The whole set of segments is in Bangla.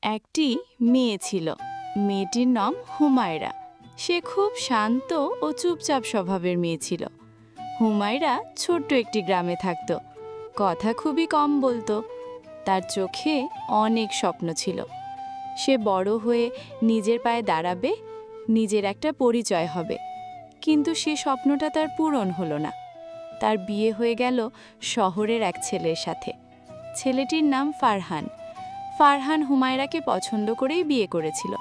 একটি মেয়ে ছিল। মেয়েটির নাম হুমায়রা। সে খুব শান্ত ও চুপচাপ স্বভাবের মেয়ে ছিল। হুমায়রা ছোট্ট একটি গ্রামে থাকত। কথা খুবই কম বলতো। তার চোখে অনেক স্বপ্ন ছিল। সে বড় হয়ে নিজের পায়ে দাঁড়াবে, নিজের একটা পরিচয় হবে। কিন্তু সে স্বপ্নটা তার পূরণ হলো না। তার বিয়ে হয়ে গেল শহরের এক ছেলের সাথে। ছেলেটির নাম ফারহান। ফারহান হুমায়রাকে পছন্দ করেই বিয়ে করেছিল।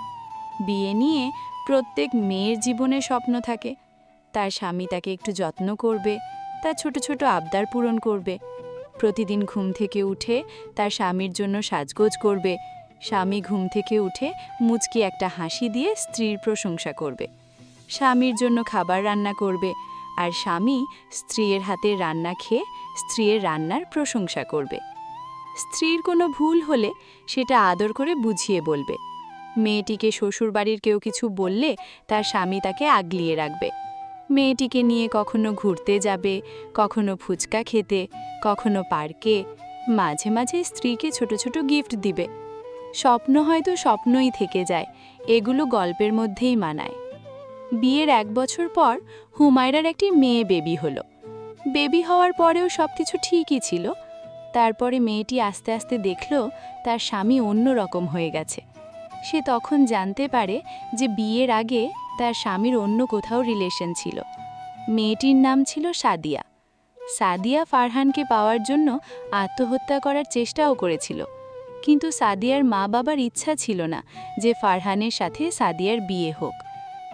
বিয়ে নিয়ে প্রত্যেক মেয়ের জীবনে স্বপ্ন থাকে। তার স্বামী তাকে একটু যত্ন করবে, তার ছোট ছোট আবদার পূরণ করবে। প্রতিদিন ঘুম থেকে উঠে তার স্বামীর জন্য সাজগোজ করবে। স্বামী ঘুম থেকে উঠে মুচকি একটা হাসি দিয়ে স্ত্রীর প্রশংসা করবে। স্বামীর জন্য খাবার রান্না করবে, আর স্বামী স্ত্রীর হাতের রান্না খেয়ে স্ত্রীর রান্নার প্রশংসা করবে। স্ত্রীর কোনো ভুল হলে সেটা আদর করে বুঝিয়ে বলবে। মেয়েটিকে শ্বশুরবাড়ির কেউ কিছু বললে তার স্বামী তাকে আগলিয়ে রাখবে। মেয়েটিকে নিয়ে কখনো ঘুরতে যাবে, কখনো ফুচকা খেতে, কখনো পার্কে। মাঝে মাঝে স্ত্রীকে ছোট ছোট গিফট দিবে। স্বপ্ন হয়তো স্বপ্নই থেকে যায়, এগুলো গল্পের মধ্যেই মানায়। বিয়ের 1 বছর পর হুমায়রার একটি মেয়ে বেবি হলো। বেবি হওয়ার পরেও সবকিছু ঠিকই ছিল। তারপরে মেয়েটি আস্তে আস্তে দেখল তার স্বামী অন্য রকম হয়ে গেছে। সে তখন জানতে পারে যে বিয়ের আগে তার স্বামীর অন্য কোথাও রিলেশন ছিল। মেয়েটির নাম ছিল সাদিয়া। সাদিয়া ফারহানকে পাওয়ার জন্য আত্মহত্যা করার চেষ্টাও করেছিল। কিন্তু সাদিয়ার মা বাবার ইচ্ছা ছিল না যে ফারহানের সাথে সাদিয়ার বিয়ে হোক।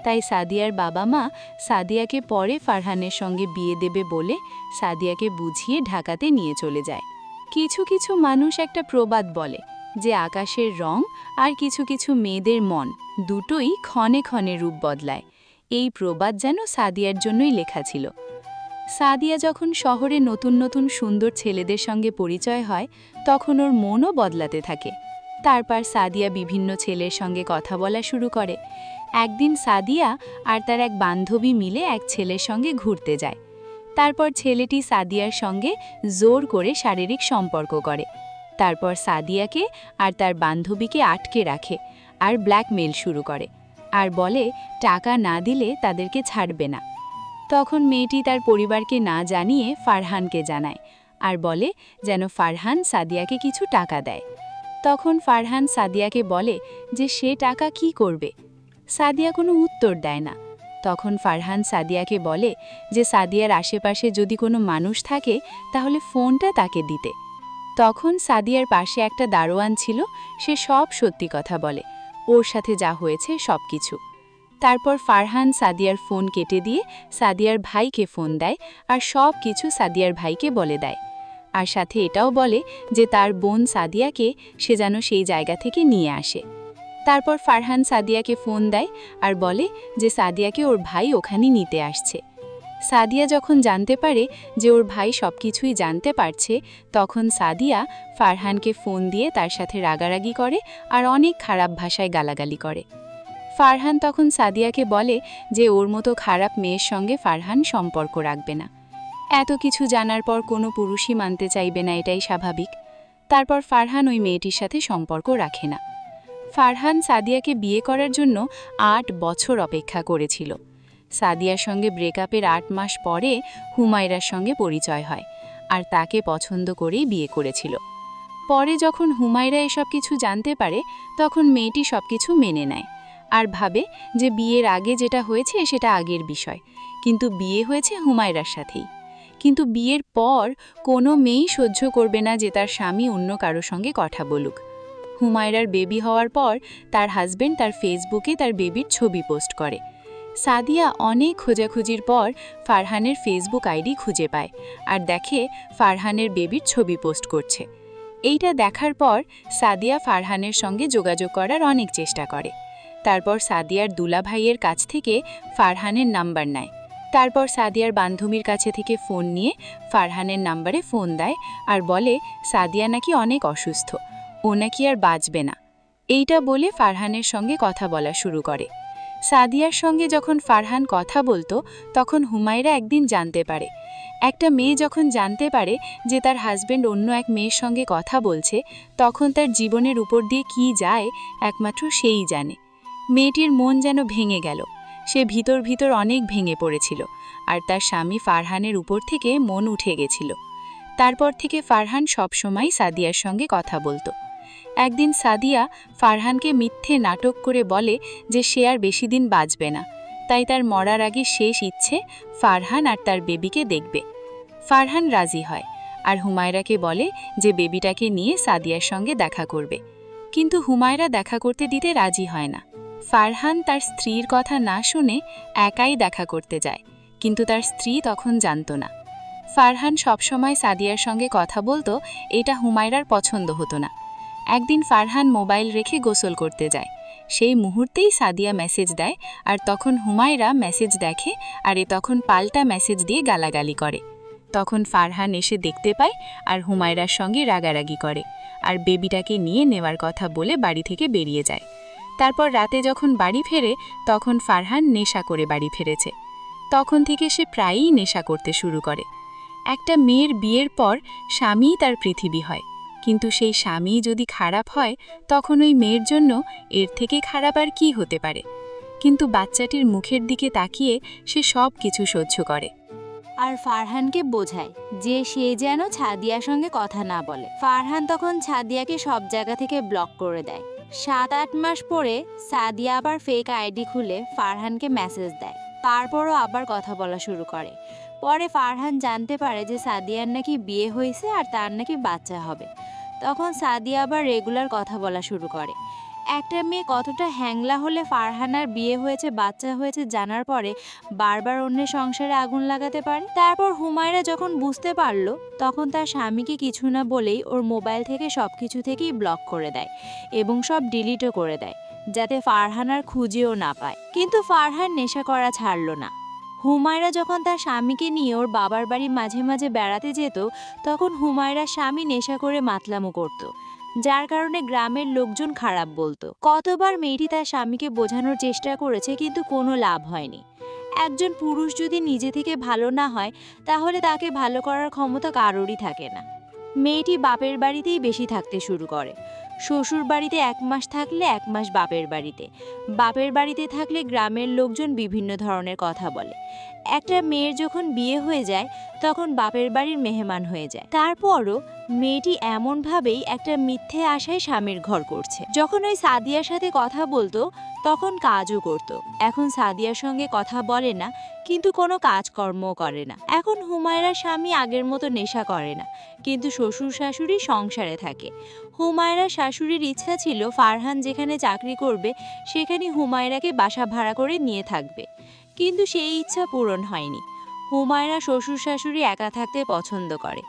তাই সাদিয়ার বাবা মা সাদিয়াকে পরে ফারহানের সঙ্গে বিয়ে দেবে বলে সাদিয়াকে বুঝিয়ে ঢাকাতে নিয়ে চলে যায়। কিছু কিছু মানুষ একটা প্রবাদ বলে যে আকাশের রং আর কিছু কিছু মেয়েদের মন দুটোই ক্ষণে ক্ষণে রূপ বদলায়। এই প্রবাদ যেন সাদিয়ার জন্যই লেখা ছিল। সাদিয়া যখন শহরে নতুন নতুন সুন্দর ছেলেদের সঙ্গে পরিচয় হয়, তখন ওর মনও বদলাতে থাকে। তারপর সাদিয়া বিভিন্ন ছেলের সঙ্গে কথা বলা শুরু করে। একদিন সাদিয়া আর তার এক বান্ধবী মিলে এক ছেলের সঙ্গে ঘুরতে যায়। তারপর ছেলেটি সাদিয়ার সঙ্গে জোর করে শারীরিক সম্পর্ক করে। তারপর সাদিয়াকে আর তার বান্ধবীকে আটকে রাখে আর ব্ল্যাকমেল শুরু করে, আর বলে টাকা না দিলে তাদেরকে ছাড়বে না। তখন মেয়েটি তার পরিবারকে না জানিয়ে ফারহানকে জানায় আর বলে যেন ফারহান সাদিয়াকে কিছু টাকা দেয়। তখন ফারহান সাদিয়াকে বলে যে সে টাকা কি করবে। সাদিয়া কোনো উত্তর দেয় না। তখন ফারহান সাদিয়াকে বলে যে সাদিয়ার আশেপাশে যদি কোনো মানুষ থাকে তাহলে ফোনটা তাকে দিতে। তখন সাদিয়ার পাশে একটা দারোয়ান ছিল, সে সব সত্যি কথা বলে, ওর সাথে যা হয়েছে সব কিছু। তারপর ফারহান সাদিয়ার ফোন কেটে দিয়ে সাদিয়ার ভাইকে ফোন দেয় আর সব কিছু সাদিয়ার ভাইকে বলে দেয়। আর সাথে এটাও বলে যে তার বোন সাদিয়াকে সে যেন সেই জায়গা থেকে নিয়ে আসে। তারপর ফারহান সাদিয়াকে ফোন দেয় আর বলে যে সাদিয়াকে ওর ভাই ওখানে নিতে আসছে। সাদিয়া যখন জানতে পারে যে ওর ভাই সব কিছুই জানতে পারছে, তখন সাদিয়া ফারহানকে ফোন দিয়ে তার সাথে রাগারাগি করে আর অনেক খারাপ ভাষায় গালাগালি করে। ফারহান তখন সাদিয়াকে বলে যে ওর মতো খারাপ মেয়ের সঙ্গে ফারহান সম্পর্ক রাখবে না। এত কিছু জানার পর কোনো পুরুষই মানতে চাইবে না, এটাই স্বাভাবিক। তারপর ফারহান ওই মেয়েটির সাথে সম্পর্ক রাখে না। ফারহান সাদিয়াকে বিয়ে করার জন্য 8 বছর অপেক্ষা করেছিল। সাদিয়ার সঙ্গে ব্রেকআপের 8 মাস পরে হুমায়রার সঙ্গে পরিচয় হয়, আর তাকে পছন্দ করেই বিয়ে করেছিল। পরে যখন হুমায়রা এসব কিছু জানতে পারে, তখন মেয়েটি সব কিছু মেনে নেয় আর ভাবে যে বিয়ের আগে যেটা হয়েছে সেটা আগের বিষয়, কিন্তু বিয়ে হয়েছে হুমায়রার সাথেই। কিন্তু বিয়ের পর কোনো মেয়েই সহ্য করবে না যে তার স্বামী অন্য কারো সঙ্গে কথা বলুক। হুমায়রার বেবি হওয়ার পর তার হাজবেন্ড তার ফেসবুকে তার বেবির ছবি পোস্ট করে। সাদিয়া অনেক খোঁজাখুঁজির পর ফারহানের ফেসবুক আইডি খুঁজে পায় আর দেখে ফারহানের বেবির ছবি পোস্ট করছে। এইটা দেখার পর সাদিয়া ফারহানের সঙ্গে যোগাযোগ করার অনেক চেষ্টা করে। তারপর সাদিয়ার দুলাভাইয়ের কাছ থেকে ফারহানের নাম্বার নেয়। তারপর সাদিয়ার বান্ধবীর কাছে থেকে ফোন নিয়ে ফারহানের নাম্বারে ফোন দেয় আর বলে সাদিয়া নাকি অনেক অসুস্থ, ও নাকি আর বাঁচবে না। এইটা বলে ফারহানের সঙ্গে কথা বলা শুরু করে। সাদিয়ার সঙ্গে যখন ফারহান কথা বলতো তখন হুমায়রা একদিন জানতে পারে, একটা মেয়ে যখন জানতে পারে যে তার হাজবেন্ড অন্য এক মেয়ের সঙ্গে কথা বলছে, তখন তার জীবনের উপর দিয়ে কী যায় একমাত্র সেই জানে। মেয়েটির মন যেন ভেঙে গেল, সে ভিতর ভিতর অনেক ভেঙে পড়েছিল, আর তার স্বামী ফারহানের উপর থেকে মন উঠে গেছিল। তারপর থেকে ফারহান সবসময় সাদিয়ার সঙ্গে কথা বলতো। একদিন সাদিয়া ফারহানকে মিথ্যে নাটক করে বলে যে সে আর বেশি দিন বাঁচবে না, তাই তার মরার আগে শেষ ইচ্ছে ফারহান আর তার বেবিকে দেখবে। ফারহান রাজি হয় আর হুমায়রাকে বলে যে বেবিটাকে নিয়ে সাদিয়ার সঙ্গে দেখা করবে, কিন্তু হুমায়রা দেখা করতে দিতে রাজি হয় না। ফারহান তার স্ত্রীর কথা না শুনে একাই দেখা করতে যায়, কিন্তু তার স্ত্রী তখন জানত না। ফারহান সবসময় সাদিয়ার সঙ্গে কথা বলতো, এটা হুমায়রার পছন্দ হতো না। একদিন ফারহান মোবাইল রেখে গোসল করতে যায়, সেই মুহূর্তেই সাদিয়া মেসেজ দেয়, আর তখন হুমায়রা মেসেজ দেখে আর তখন পাল্টা মেসেজ দিয়ে গালাগালি করে। তখন ফারহান এসে দেখতে পায় আর হুমায়রার সঙ্গে রাগারাগি করে, আর বেবিটাকে নিয়ে নেওয়ার কথা বলে বাড়ি থেকে বেরিয়ে যায়। তারপর রাতে যখন বাড়ি ফেরে তখন ফারহান নেশা করে বাড়ি ফিরেছে। তখন থেকে সে প্রায়ই নেশা করতে শুরু করে। একটা মেয়ের বিয়ের পর স্বামীই তার পৃথিবী হয়, কিন্তু সেই স্বামী যদি খারাপ হয় তখন ওই মেয়ের জন্য এর থেকে খারাপ আর কী হতে পারে। কিন্তু বাচ্চাটির মুখের দিকে তাকিয়ে সে সব কিছু সহ্য করে আর ফারহানকে বোঝায় যে সে যেন ছাদিয়ার সঙ্গে কথা না বলে। ফারহান তখন ছাদিয়াকে সব জায়গা থেকে ব্লক করে দেয়। 7-8 মাস পরে সাদিয়া আবার ফেক আইডি খুলে ফারহানকে মেসেজ দেয়, তারপরও আবার কথা বলা শুরু করে। পরে ফারহান জানতে পারে যে সাদিয়ার নাকি বিয়ে হয়েছে আর তার নাকি বাচ্চা হবে। তখন সাদিয়া আবার রেগুলার কথা বলা শুরু করে। একটা মেয়ে কতটা হ্যাংলা হলে ফারহানার বিয়ে হয়েছে, বাচ্চা হয়েছে জানার পরে বারবার অন্যের সংসারে আগুন লাগাতে পারে। তারপর হুমায়রা যখন বুঝতে পারল, তখন তার স্বামীকে কিছু না বলেই ওর মোবাইল থেকে সব কিছু থেকেই ব্লক করে দেয় এবং সব ডিলিটও করে দেয়, যাতে ফারহানার খুঁজেও না পায়। কিন্তু ফারহান নেশা করা ছাড়ল না। হুমায়রা যখন তার স্বামীকে নিয়ে ওর বাবার বাড়ি মাঝে মাঝে বেড়াতে যেত, তখন হুমায়রার স্বামী নেশা করে মাতলামো করত, যার কারণে গ্রামের লোকজন খারাপ বলতো। কতবার মেয়েটি তার স্বামীকে বোঝানোর চেষ্টা করেছে, কিন্তু কোনো লাভ হয়নি। একজন পুরুষ যদি নিজে থেকে ভালো না হয়, তাহলে তাকে ভালো করার ক্ষমতা কারোরই থাকে না। মেয়েটি বাপের বাড়িতেই বেশি থাকতে শুরু করে। শ্বশুর বাড়িতে 1 মাস থাকলে 1 মাস বাপের বাড়িতে, বাপের বাড়িতে থাকলে গ্রামের লোকজন বিভিন্ন ধরনের কথা বলে। একটা মেয়ের যখন বিয়ে হয়ে যায় তখন বাপের বাড়ির মেহমান হয়ে যায়। তারপরও মেয়েটি এমনভাবেই একটা মিথ্যে আশায় স্বামীর ঘর করছে। যখন ওই সাদিয়ার সাথে কথা বলতো তখন কাজও করত। এখন সাদিয়ার সঙ্গে কথা বলে না, কিন্তু কোনো কাজকর্মও করে না। এখন হুমায়রার স্বামী আগের মতো নেশা করে না, কিন্তু শ্বশুর শাশুড়ি সংসারে থাকে। হুমায়রার শাশুড়ির ইচ্ছা ছিল ফারহান যেখানে চাকরি করবে সেখানে হুমায়রাকে বাসা ভাড়া করে নিয়ে থাকবে, কিন্তু সেই ইচ্ছা পূরণ হয়নি। হুমায়রা শ্বশুর শাশুড়ি একা থাকতে পছন্দ করে।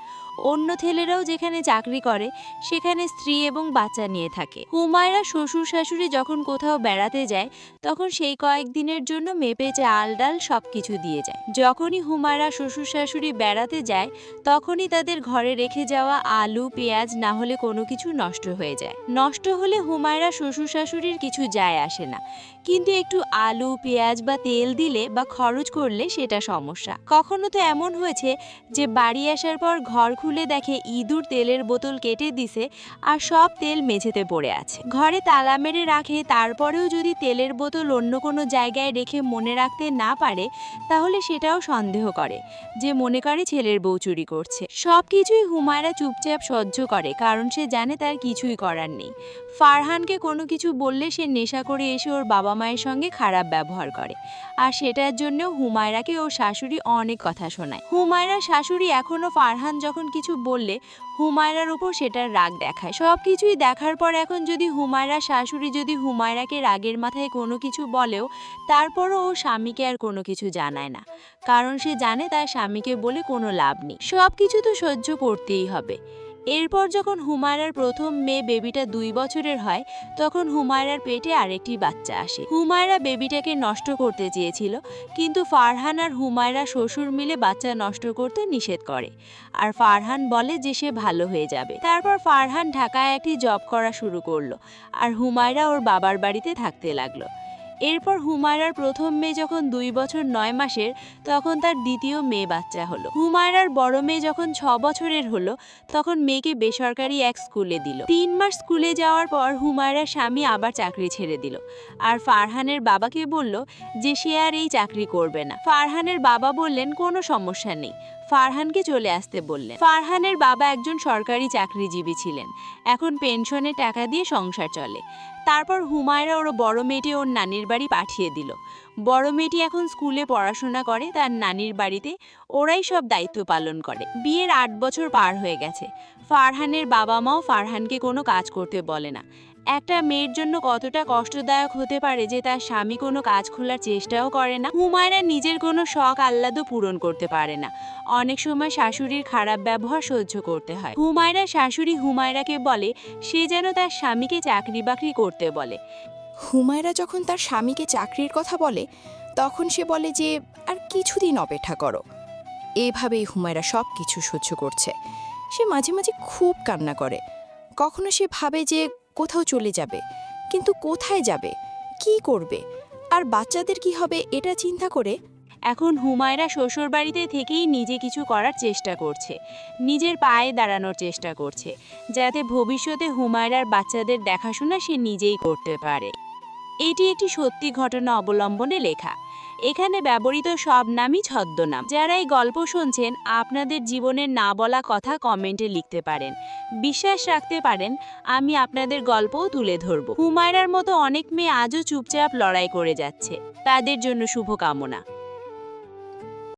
অন্য ছেলেরাও যেখানে চাকরি করে সেখানে স্ত্রী এবং বাচ্চা নিয়ে থাকে। হুমায়রা শ্বশুর শাশুড়ি যখন কোথাও বেড়াতে যায় তখন সেই কয়েকদিনের জন্য মেপে চাল ডাল সব কিছু দিয়ে যায়। যখনই হুমায়রা শ্বশুর শাশুড়ি বেড়াতে যায় তখনই তাদের ঘরে রেখে যাওয়া আলু পেঁয়াজ না হলে কোনো কিছু নষ্ট হয়ে যায়। নষ্ট হলে হুমায়রা শ্বশুর শাশুড়ির কিছু যায় আসে না, কিন্তু একটু আলু পেঁয়াজ বা তেল দিলে বা খরচ করলে সেটা সমস্যা। কখনো তো এমন হয়েছে যে বাড়ি আসার পর ঘর খুলে দেখে ইঁদুর তেলের বোতল কেটে দিছে আর সব তেল মেঝেতে পড়ে আছে। ঘরে তালা মেরে রাখে, তারপরেও যদি তেলের বোতল অন্য কোনো জায়গায় রেখে মনে রাখতে না পারে তাহলে সেটাও সন্দেহ করে, যে মনে করে ছেলের বউ চুরি করছে। সব কিছুই হুমায়রা চুপচাপ সহ্য করে, কারণ সে জানে তার কিছুই করার নেই। ফারহানকে কোনো কিছু বললে সে নেশা করে এসে ওর বাবা মায়ের সঙ্গে খারাপ ব্যবহার করে, আর সেটার জন্য হুমায়রাকে ওর শাশুড়ি অনেক কথা শোনায়। হুমায়রার শাশুড়ি এখনও ফারহান যখন কিছু বললে হুমায়রার উপর সেটার রাগ দেখায়। সব কিছুই দেখার পর এখন যদি হুমায়রার শাশুড়ি যদি হুমায়রাকে রাগের মাথায় কোনো কিছু বলেও তারপরও ও স্বামীকে আর কোনো কিছু জানায় না, কারণ সে জানে তার স্বামীকে বলে কোনো লাভ নেই, সব কিছু তো সহ্য করতেই হবে। এরপর যখন হুমায়রার প্রথম মেয়ে বেবিটা 2 বছরের হয় তখন হুমায়রার পেটে আরেকটি বাচ্চা আসে। হুমায়রা বেবিটাকে নষ্ট করতে চেয়েছিল, কিন্তু ফারহান আর হুমায়রা শ্বশুর মিলে বাচ্চা নষ্ট করতে নিষেধ করে, আর ফারহান বলে যে সে ভালো হয়ে যাবে। তারপর ফারহান ঢাকায় একটি জব করা শুরু করলো আর হুমায়রা ওর বাবার বাড়িতে থাকতে লাগলো। এরপর হুমায়রার প্রথম মেয়ে যখন 2 বছর 9 মাসের, তখন তার দ্বিতীয় মেয়ে বাচ্চা হলো। হুমায়রার বড় মেয়ে যখন 6 বছরের হলো, তখন মেয়েকে বেসরকারি এক স্কুলে দিল। 3 মাস স্কুলে যাওয়ার পর হুমায়রার স্বামী আবার চাকরি ছেড়ে দিল, আর ফারহানের বাবাকে বলল যে সে আর এই চাকরি করবে না। ফারহানের বাবা বললেন কোনো সমস্যা নেই, ফারহানকে চলে আসতে বললেন। ফারহানের বাবা একজন সরকারি চাকরিজীবী ছিলেন, এখন পেনশনের টাকা দিয়ে সংসার চলে। তারপর হুমায়রা ওর বড় মেয়েটি ওর নানির বাড়ি পাঠিয়ে দিল। বড় মেয়েটি এখন স্কুলে পড়াশোনা করে তার নানির বাড়িতে, ওরাই সব দায়িত্ব পালন করে। বিয়ের 8 বছর পার হয়ে গেছে। ফারহানের বাবা মাও ফারহানকে কোনো কাজ করতে বলে না। একটা মেয়ের জন্য কতটা কষ্টদায়ক হতে পারে যে তার স্বামী কোনো কাজ খোলার চেষ্টাও করে না। হুমায়রা নিজের কোনো শখ আহ্লাদও পূরণ করতে পারে না। অনেক সময় শাশুড়ির খারাপ ব্যবহার সহ্য করতে হয়। হুমায়রার শাশুড়ি হুমায়রাকে বলে সে যেন তার স্বামীকে চাকরি বাকরি করতে বলে। হুমায়রা যখন তার স্বামীকে চাকরির কথা বলে, তখন সে বলে যে আর কিছুদিন অপেক্ষা করো। এভাবেই হুমায়রা সব কিছু সহ্য করছে। সে মাঝে মাঝে খুব কান্না করে। কখনো সে ভাবে যে কোথাও চলে যাবে, কিন্তু কোথায় যাবে, কি করবে, আর বাচ্চাদের কি হবে এটা চিন্তা করে এখন হুমায়রা শ্বশুরবাড়িতে থেকেই নিজে কিছু করার চেষ্টা করছে, নিজের পায়ে দাঁড়ানোর চেষ্টা করছে, যাতে ভবিষ্যতে হুমায়রার বাচ্চাদের দেখাশোনা সে নিজেই করতে পারে। এটি একটি সত্যি ঘটনা অবলম্বনে লেখা। এখানে ব্যবহৃত সব নামই ছদ্মনাম। যারা এই গল্প শুনছেন, আপনাদের জীবনের না বলা কথা কমেন্টে লিখতে পারেন। বিশ্বাস রাখতে পারেন আমি আপনাদের গল্পও তুলে ধরব। হুমায়রার মতো অনেক মেয়ে আজও চুপচাপ লড়াই করে যাচ্ছে। তাদের জন্য শুভকামনা।